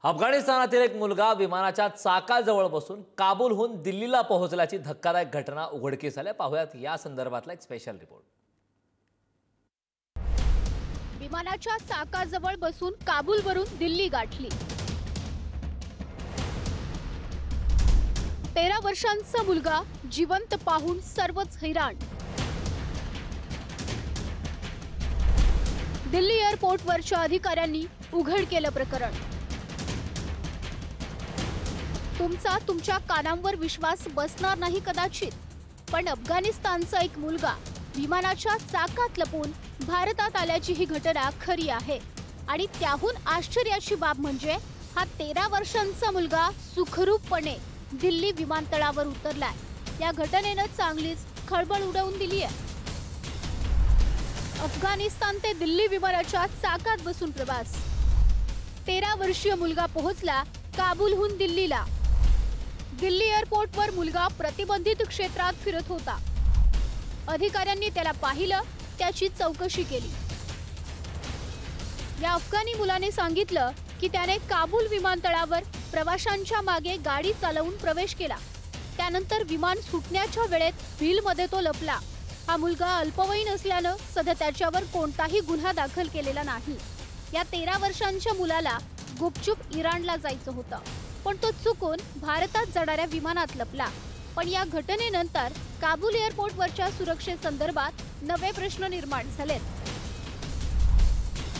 अफगाणिस्तानातील एक मुलगा विमानाच्या चाकाजवळ बसून काबूलहून दिल्लीला पोहोचल्याची धक्कादायक घटना उघडकीस आली। पाहूयात या संदर्भातला एक स्पेशल रिपोर्ट। विमानाच्या चाकाजवळ बसून काबूलवरून दिल्ली गाठली। 13 वर्षांचा मुलगा जिवंत पाहून सर्वच हैराण। दिल्ली एअरपोर्टवरच्या अधिकाऱ्यांनी उघड केलं प्रकरण। तुमच्या कानांवर विश्वास बसणार नाही कदाचित, पण अफगाणिस्तानचा एक मुलगा विमानाच्या चाकात लपून भारतात आल्याची ही घटना खरी आहे। आणि त्याहून आश्चर्याची बाब म्हणजे हा 13 वर्षांचा मुलगा सुखरूपपणे दिल्ली विमानतळावर उतरलाय। या घटनेनं चांगलीच खळबळ उडवून दिली आहे। अफगाणिस्तान ते दिल्ली विमानाच्या चाकात बसून प्रवास। 13 वर्षीय मुलगा पोहोचला काबूलहून दिल्लीला। दिल्ली एअरपोर्टवर मुलगा प्रतिबंधित क्षेत्रात फिरत होता। अधिकाऱ्यांनी त्याला पाहिलं, त्याची चौकशी केली। या अफगाणी मुलाने सांगितलं की त्याने काबूल विमानतळावर प्रवाशांच्या मागे गाडी चालवून प्रवेश केला। त्यानंतर विमान सुटण्याच्या वेळेत व्हीलमध्ये तो लपला। हा मुलगा अल्पवयीन असल्यानं सध्या त्याच्यावर कोणताही गुन्हा दाखल केलेला नाही। या 13 वर्षांच्या मुलाला गुपचूप इराणला जायचं होतं, पण तो चुकून भारतात जाणाऱ्या विमानात लपला। पण या घटनेनंतर काबूल एअरपोर्टवरच्या सुरक्षेसंदर्भात नवे प्रश्न निर्माण झालेत।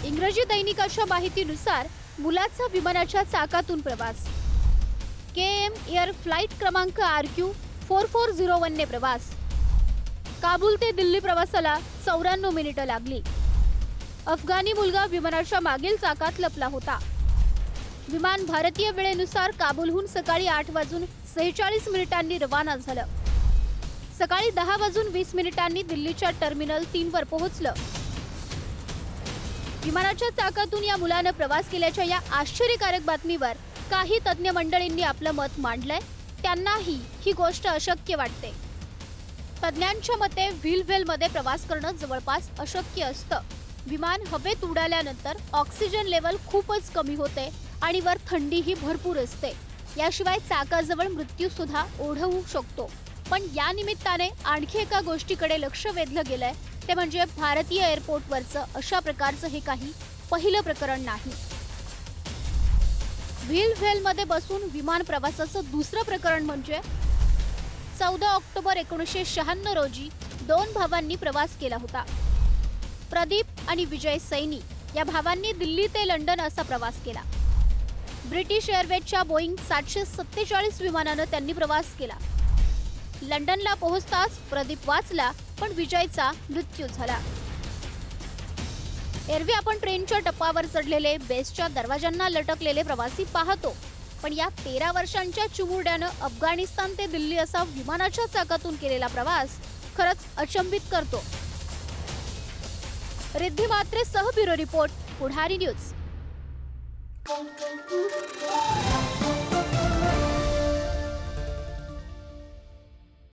इंग्रजी दैनिकाच्या माहितीनुसार मुलाचा विमानाच्या चाकातून प्रवास। KM एअर फ्लाइट क्रमांक RQ 4401 ने प्रवास। काबूल ते दिल्ली प्रवासाला 94 मिनिटं लागली। अफगाणी मुलगा विमानाच्या मागील चाकात लपला होता। विमान भारतीय वेळेनुसार काबूलहून सकाळी 8:46 रवाना झालं। सकाळी 10:20 दिल्लीच्या टर्मिनल 3 वर पोहोचलं। विमानाच्या चाकातून या मुलानं प्रवास केल्याच्या या आश्चर्यकारक बातमीवर काही तज्ञ मंडळींनी आपलं मत मांडलंय। त्यांनाही ही गोष्ट अशक्य वाटते। तज्ञांच्या मते व्हीलमध्ये प्रवास करणं जवळपास अशक्य असतं। विमान हवेत उडाल्यानंतर ऑक्सिजन लेवल खूपच कमी होते आणि वर थंडीही भरपूर असते। याशिवाय चाकाजवळ मृत्यू सुद्धा ओढवू शकतो। पण या निमित्ताने आणखी एका गोष्टीकडे लक्ष वेधलं गेलंय, ते म्हणजे भारतीय एअरपोर्टवरचं अशा प्रकारचं हे काही पहिलं प्रकरण नाही। व्हीलमध्ये बसून विमान प्रवासाचं दुसरं प्रकरण म्हणजे 14 ऑक्टोबर 1996 रोजी 2 भावांनी प्रवास केला होता। प्रदीप आणि विजय सैनी या भावांनी दिल्ली ते लंडन असा प्रवास केला। ब्रिटिश एअरवेजच्या बोईंग 747 विमानानं त्यांनी प्रवास केला। लंडनला पोहोचताच प्रदीप वाचला, पण विजयचा मृत्यू झाला। एरवी आपण ट्रेनच्या टप्प्यावर चढलेले बेसच्या दरवाजांना लटकलेले प्रवासी पाहतो, पण या 13 वर्षांच्या चिमुरड्यानं अफगाणिस्तान ते दिल्ली असा विमानाच्या चाकातून केलेला प्रवास खरंच अचंबित करतो। रिद्धी म्हात्रे सह ब्युरो रिपोर्ट, पुढारी न्यूज।